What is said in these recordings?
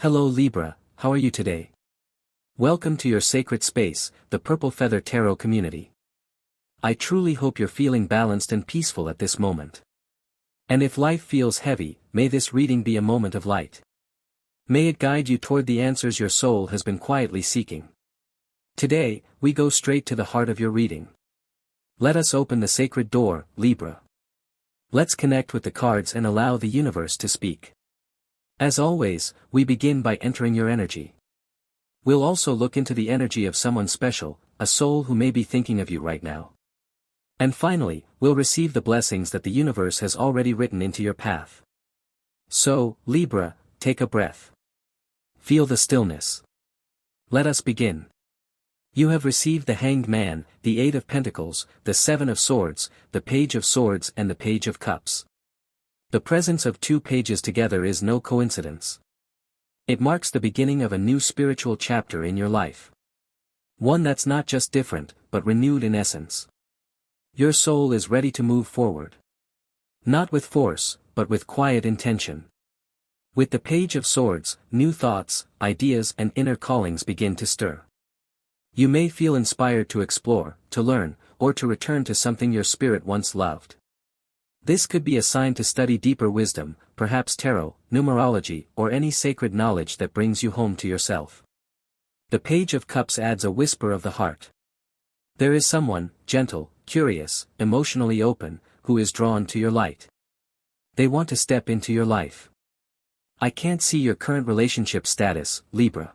Hello Libra, how are you today? Welcome to your sacred space, the Purple Feather Tarot community. I truly hope you're feeling balanced and peaceful at this moment. And if life feels heavy, may this reading be a moment of light. May it guide you toward the answers your soul has been quietly seeking. Today, we go straight to the heart of your reading. Let us open the sacred door, Libra. Let's connect with the cards and allow the universe to speak. As always, we begin by entering your energy. We'll also look into the energy of someone special, a soul who may be thinking of you right now. And finally, we'll receive the blessings that the universe has already written into your path. So, Libra, take a breath. Feel the stillness. Let us begin. You have received the Hanged Man, the Eight of Pentacles, the Seven of Swords, the Page of Swords and the Page of Cups. The presence of two pages together is no coincidence. It marks the beginning of a new spiritual chapter in your life. One that's not just different, but renewed in essence. Your soul is ready to move forward. Not with force, but with quiet intention. With the Page of Swords, new thoughts, ideas and inner callings begin to stir. You may feel inspired to explore, to learn, or to return to something your spirit once loved. This could be a sign to study deeper wisdom, perhaps tarot, numerology, or any sacred knowledge that brings you home to yourself. The Page of Cups adds a whisper of the heart. There is someone, gentle, curious, emotionally open, who is drawn to your light. They want to step into your life. I can't see your current relationship status, Libra.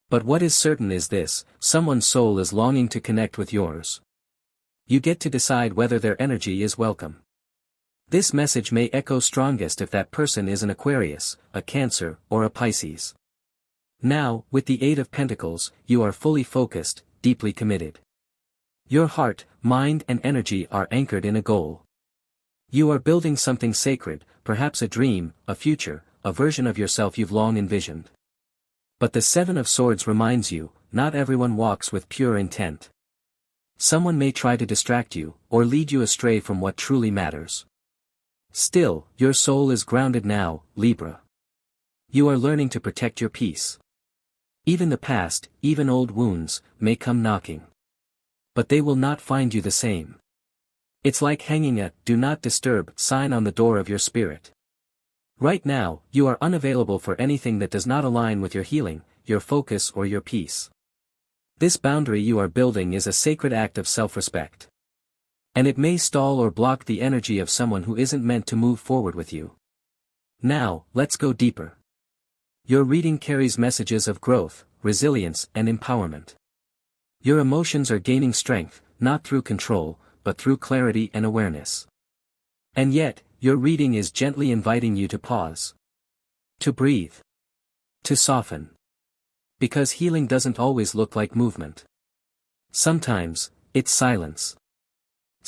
But what is certain is this: someone's soul is longing to connect with yours. You get to decide whether their energy is welcome. This message may echo strongest if that person is an Aquarius, a Cancer, or a Pisces. Now, with the Eight of Pentacles, you are fully focused, deeply committed. Your heart, mind and energy are anchored in a goal. You are building something sacred, perhaps a dream, a future, a version of yourself you've long envisioned. But the Seven of Swords reminds you, not everyone walks with pure intent. Someone may try to distract you, or lead you astray from what truly matters. Still, your soul is grounded now, Libra. You are learning to protect your peace. Even the past, even old wounds, may come knocking. But they will not find you the same. It's like hanging a "Do Not Disturb" sign on the door of your spirit. Right now, you are unavailable for anything that does not align with your healing, your focus or your peace. This boundary you are building is a sacred act of self-respect. And it may stall or block the energy of someone who isn't meant to move forward with you. Now, let's go deeper. Your reading carries messages of growth, resilience and empowerment. Your emotions are gaining strength, not through control, but through clarity and awareness. And yet, your reading is gently inviting you to pause. To breathe. To soften. Because healing doesn't always look like movement. Sometimes, it's silence.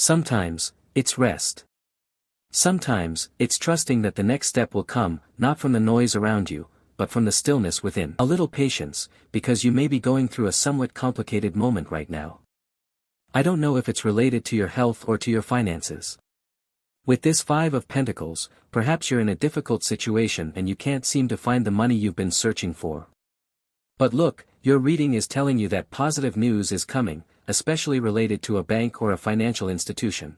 Sometimes, it's rest. Sometimes, it's trusting that the next step will come, not from the noise around you, but from the stillness within. A little patience, because you may be going through a somewhat complicated moment right now. I don't know if it's related to your health or to your finances. With this Five of Pentacles, perhaps you're in a difficult situation and you can't seem to find the money you've been searching for. But look, your reading is telling you that positive news is coming, especially related to a bank or a financial institution.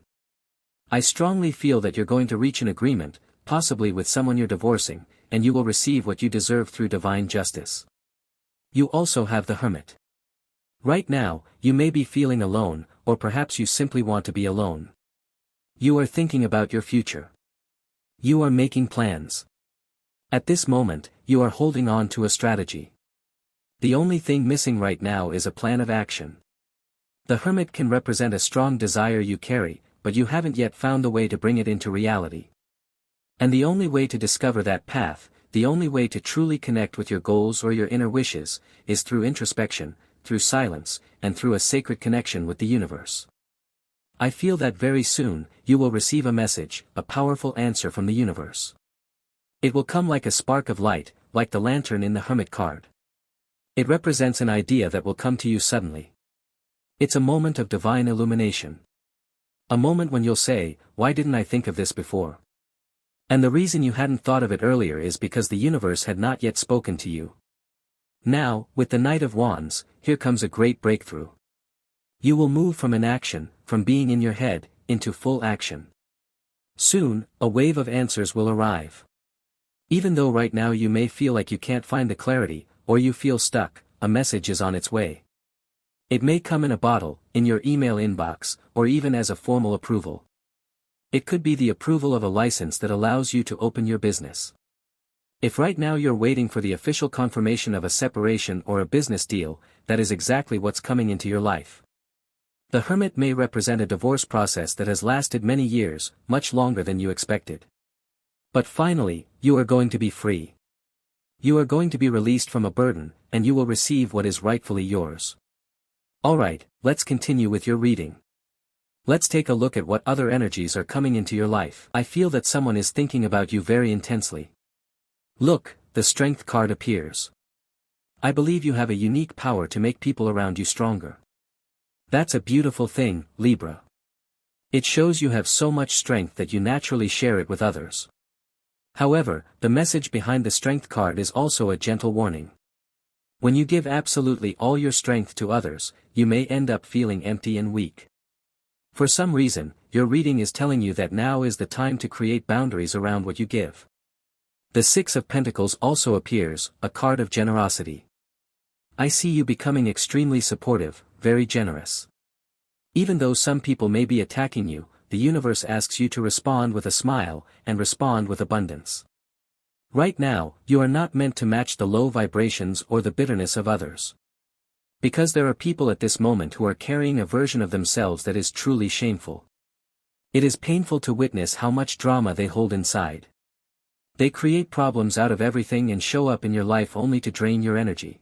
I strongly feel that you're going to reach an agreement, possibly with someone you're divorcing, and you will receive what you deserve through divine justice. You also have the Hermit. Right now, you may be feeling alone, or perhaps you simply want to be alone. You are thinking about your future. You are making plans. At this moment, you are holding on to a strategy. The only thing missing right now is a plan of action. The Hermit can represent a strong desire you carry, but you haven't yet found the way to bring it into reality. And the only way to discover that path, the only way to truly connect with your goals or your inner wishes, is through introspection, through silence, and through a sacred connection with the universe. I feel that very soon, you will receive a message, a powerful answer from the universe. It will come like a spark of light, like the lantern in the Hermit card. It represents an idea that will come to you suddenly. It's a moment of divine illumination. A moment when you'll say, "Why didn't I think of this before?" And the reason you hadn't thought of it earlier is because the universe had not yet spoken to you. Now, with the Knight of Wands, here comes a great breakthrough. You will move from inaction, from being in your head, into full action. Soon, a wave of answers will arrive. Even though right now you may feel like you can't find the clarity, or you feel stuck, a message is on its way. It may come in a bottle, in your email inbox, or even as a formal approval. It could be the approval of a license that allows you to open your business. If right now you're waiting for the official confirmation of a separation or a business deal, that is exactly what's coming into your life. The Hermit may represent a divorce process that has lasted many years, much longer than you expected. But finally, you are going to be free. You are going to be released from a burden, and you will receive what is rightfully yours. Alright, let's continue with your reading. Let's take a look at what other energies are coming into your life. I feel that someone is thinking about you very intensely. Look, the Strength card appears. I believe you have a unique power to make people around you stronger. That's a beautiful thing, Libra. It shows you have so much strength that you naturally share it with others. However, the message behind the Strength card is also a gentle warning. When you give absolutely all your strength to others, you may end up feeling empty and weak. For some reason, your reading is telling you that now is the time to create boundaries around what you give. The Six of Pentacles also appears, a card of generosity. I see you becoming extremely supportive, very generous. Even though some people may be attacking you, the universe asks you to respond with a smile, and respond with abundance. Right now, you are not meant to match the low vibrations or the bitterness of others. Because there are people at this moment who are carrying a version of themselves that is truly shameful. It is painful to witness how much drama they hold inside. They create problems out of everything and show up in your life only to drain your energy.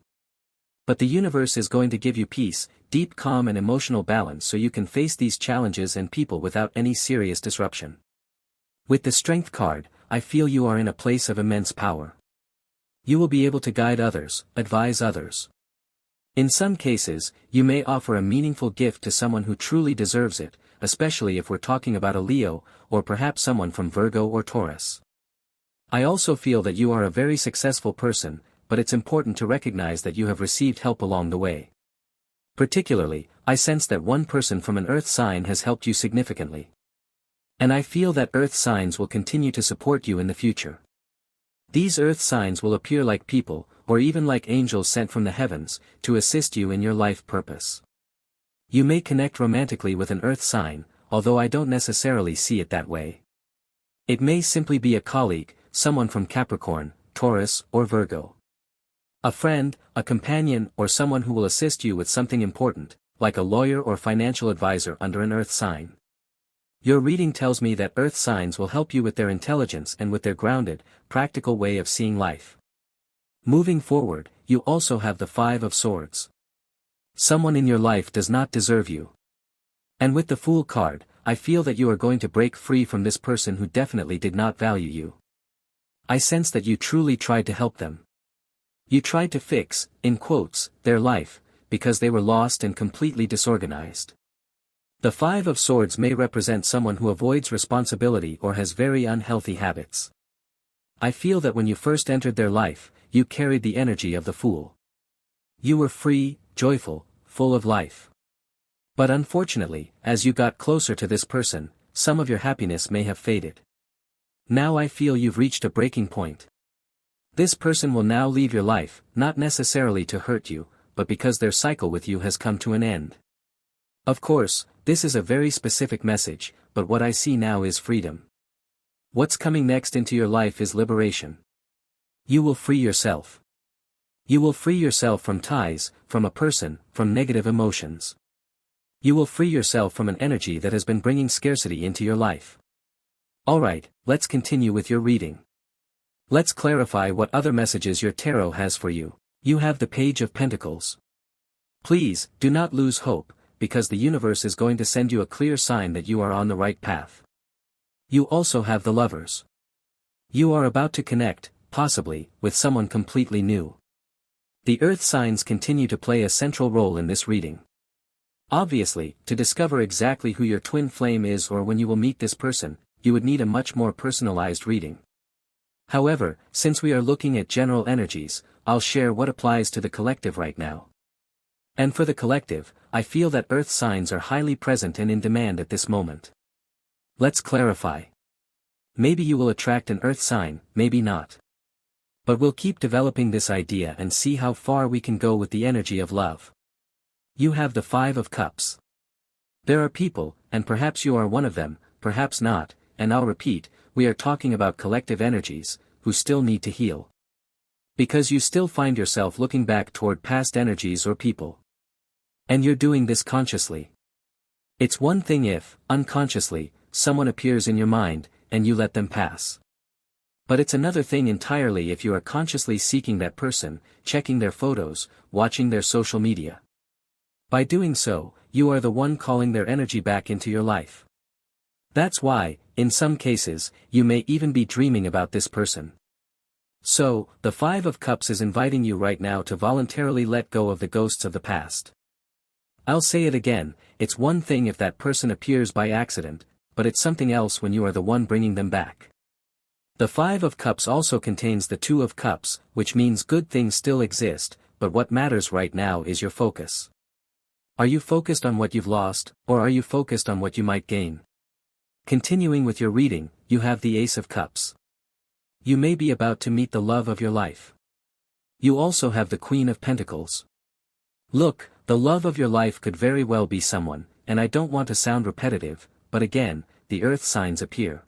But the universe is going to give you peace, deep calm and emotional balance so you can face these challenges and people without any serious disruption. With the Strength card, I feel you are in a place of immense power. You will be able to guide others, advise others. In some cases, you may offer a meaningful gift to someone who truly deserves it, especially if we're talking about a Leo, or perhaps someone from Virgo or Taurus. I also feel that you are a very successful person, but it's important to recognize that you have received help along the way. Particularly, I sense that one person from an Earth sign has helped you significantly. And I feel that Earth signs will continue to support you in the future. These Earth signs will appear like people, or even like angels sent from the heavens, to assist you in your life purpose. You may connect romantically with an Earth sign, although I don't necessarily see it that way. It may simply be a colleague, someone from Capricorn, Taurus, or Virgo. A friend, a companion, or someone who will assist you with something important, like a lawyer or financial advisor under an Earth sign. Your reading tells me that Earth signs will help you with their intelligence and with their grounded, practical way of seeing life. Moving forward, you also have the Five of Swords. Someone in your life does not deserve you. And with the Fool card, I feel that you are going to break free from this person who definitely did not value you. I sense that you truly tried to help them. You tried to fix, in quotes, their life, because they were lost and completely disorganized. The Five of Swords may represent someone who avoids responsibility or has very unhealthy habits. I feel that when you first entered their life, you carried the energy of the Fool. You were free, joyful, full of life. But unfortunately, as you got closer to this person, some of your happiness may have faded. Now I feel you've reached a breaking point. This person will now leave your life, not necessarily to hurt you, but because their cycle with you has come to an end. Of course, this is a very specific message, but what I see now is freedom. What's coming next into your life is liberation. You will free yourself. You will free yourself from ties, from a person, from negative emotions. You will free yourself from an energy that has been bringing scarcity into your life. Alright, let's continue with your reading. Let's clarify what other messages your tarot has for you. You have the Page of Pentacles. Please, do not lose hope, because the universe is going to send you a clear sign that you are on the right path. You also have the Lovers. You are about to connect, possibly, with someone completely new. The Earth signs continue to play a central role in this reading. Obviously, to discover exactly who your twin flame is or when you will meet this person, you would need a much more personalized reading. However, since we are looking at general energies, I'll share what applies to the collective right now. And for the collective, I feel that earth signs are highly present and in demand at this moment. Let's clarify. Maybe you will attract an earth sign, maybe not. But we'll keep developing this idea and see how far we can go with the energy of love. You have the Five of Cups. There are people, and perhaps you are one of them, perhaps not, and I'll repeat, we are talking about collective energies, who still need to heal. Because you still find yourself looking back toward past energies or people. And you're doing this consciously. It's one thing if, unconsciously, someone appears in your mind, and you let them pass. But it's another thing entirely if you are consciously seeking that person, checking their photos, watching their social media. By doing so, you are the one calling their energy back into your life. That's why, in some cases, you may even be dreaming about this person. So, the Five of Cups is inviting you right now to voluntarily let go of the ghosts of the past. I'll say it again, it's one thing if that person appears by accident, but it's something else when you are the one bringing them back. The Five of Cups also contains the Two of Cups, which means good things still exist, but what matters right now is your focus. Are you focused on what you've lost, or are you focused on what you might gain? Continuing with your reading, you have the Ace of Cups. You may be about to meet the love of your life. You also have the Queen of Pentacles. Look, the love of your life could very well be someone, and I don't want to sound repetitive, but again, the earth signs appear.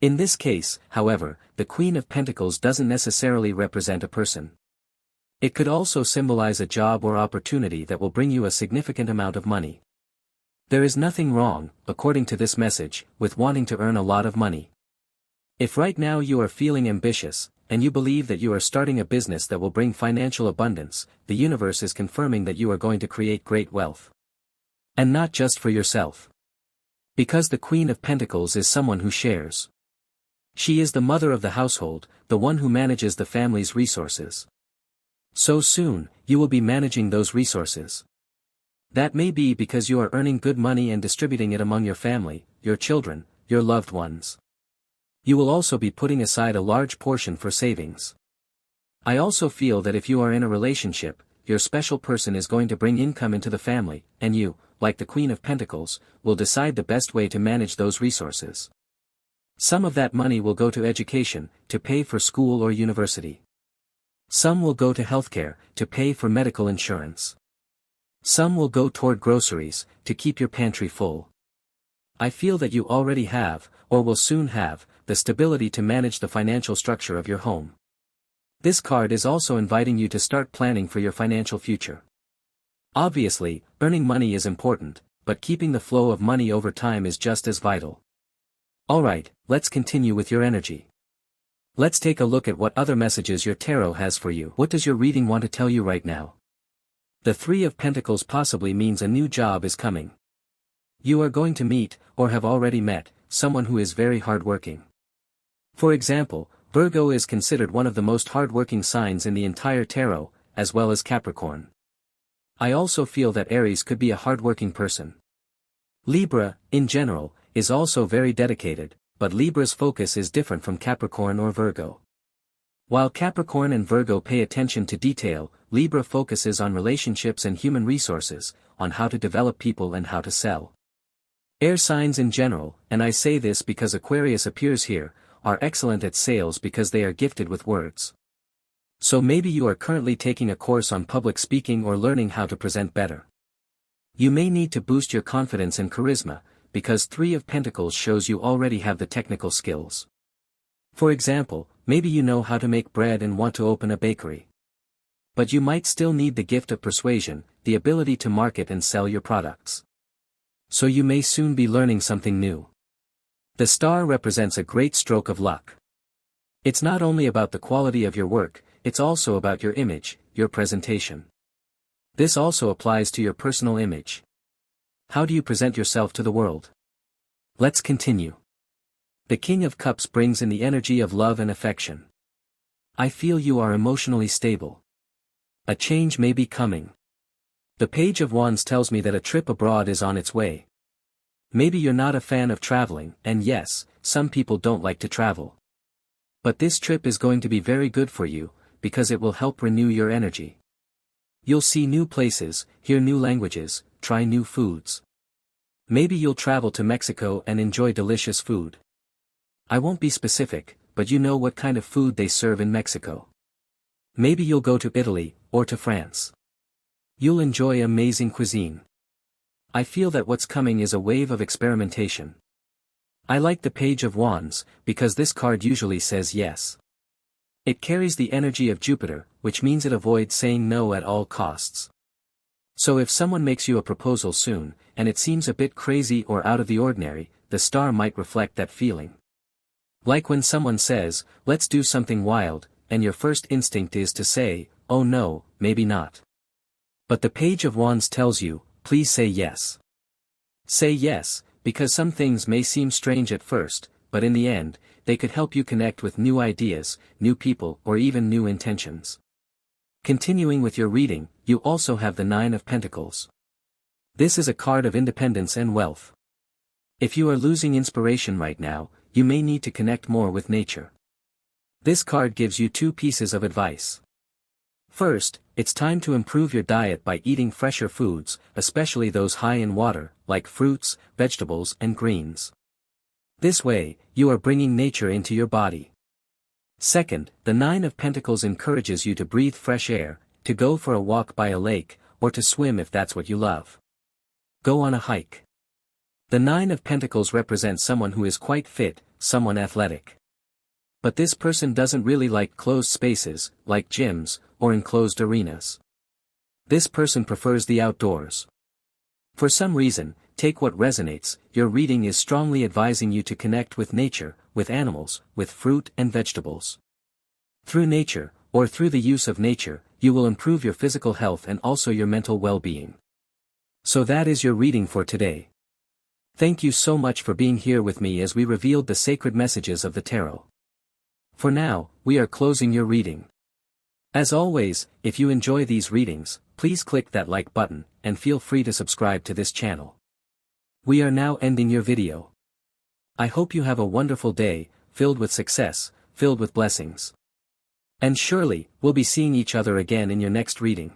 In this case, however, the Queen of Pentacles doesn't necessarily represent a person. It could also symbolize a job or opportunity that will bring you a significant amount of money. There is nothing wrong, according to this message, with wanting to earn a lot of money. If right now you are feeling ambitious, and you believe that you are starting a business that will bring financial abundance, the universe is confirming that you are going to create great wealth. And not just for yourself. Because the Queen of Pentacles is someone who shares. She is the mother of the household, the one who manages the family's resources. So soon, you will be managing those resources. That may be because you are earning good money and distributing it among your family, your children, your loved ones. You will also be putting aside a large portion for savings. I also feel that if you are in a relationship, your special person is going to bring income into the family, and you, like the Queen of Pentacles, will decide the best way to manage those resources. Some of that money will go to education, to pay for school or university. Some will go to healthcare, to pay for medical insurance. Some will go toward groceries, to keep your pantry full. I feel that you already have, or will soon have, the stability to manage the financial structure of your home. This card is also inviting you to start planning for your financial future. Obviously, earning money is important, but keeping the flow of money over time is just as vital. Alright, let's continue with your energy. Let's take a look at what other messages your tarot has for you. What does your reading want to tell you right now? The Three of Pentacles possibly means a new job is coming. You are going to meet, or have already met, someone who is very hardworking. For example, Virgo is considered one of the most hardworking signs in the entire tarot, as well as Capricorn. I also feel that Aries could be a hardworking person. Libra, in general, is also very dedicated, but Libra's focus is different from Capricorn or Virgo. While Capricorn and Virgo pay attention to detail, Libra focuses on relationships and human resources, on how to develop people and how to sell. Air signs in general, and I say this because Aquarius appears here, are excellent at sales because they are gifted with words. So maybe you are currently taking a course on public speaking or learning how to present better. You may need to boost your confidence and charisma, because Three of Pentacles shows you already have the technical skills. For example, maybe you know how to make bread and want to open a bakery. But you might still need the gift of persuasion, the ability to market and sell your products. So you may soon be learning something new. The star represents a great stroke of luck. It's not only about the quality of your work, it's also about your image, your presentation. This also applies to your personal image. How do you present yourself to the world? Let's continue. The King of Cups brings in the energy of love and affection. I feel you are emotionally stable. A change may be coming. The Page of Wands tells me that a trip abroad is on its way. Maybe you're not a fan of traveling, and yes, some people don't like to travel. But this trip is going to be very good for you, because it will help renew your energy. You'll see new places, hear new languages, try new foods. Maybe you'll travel to Mexico and enjoy delicious food. I won't be specific, but you know what kind of food they serve in Mexico. Maybe you'll go to Italy, or to France. You'll enjoy amazing cuisine. I feel that what's coming is a wave of experimentation. I like the Page of Wands, because this card usually says yes. It carries the energy of Jupiter, which means it avoids saying no at all costs. So if someone makes you a proposal soon, and it seems a bit crazy or out of the ordinary, the star might reflect that feeling. Like when someone says, let's do something wild, and your first instinct is to say, oh no, maybe not. But the Page of Wands tells you, please say yes. Say yes, because some things may seem strange at first, but in the end, they could help you connect with new ideas, new people, or even new intentions. Continuing with your reading, you also have the Nine of Pentacles. This is a card of independence and wealth. If you are losing inspiration right now, you may need to connect more with nature. This card gives you two pieces of advice. First, it's time to improve your diet by eating fresher foods, especially those high in water, like fruits, vegetables, and greens. This way, you are bringing nature into your body. Second, the Nine of Pentacles encourages you to breathe fresh air, to go for a walk by a lake, or to swim if that's what you love. Go on a hike. The Nine of Pentacles represents someone who is quite fit, someone athletic. But this person doesn't really like closed spaces, like gyms, or enclosed arenas. This person prefers the outdoors. For some reason, take what resonates, your reading is strongly advising you to connect with nature, with animals, with fruit and vegetables. Through nature, or through the use of nature, you will improve your physical health and also your mental well-being. So that is your reading for today. Thank you so much for being here with me as we revealed the sacred messages of the tarot. For now, we are closing your reading. As always, if you enjoy these readings, please click that like button, and feel free to subscribe to this channel. We are now ending your video. I hope you have a wonderful day, filled with success, filled with blessings. And surely, we'll be seeing each other again in your next reading.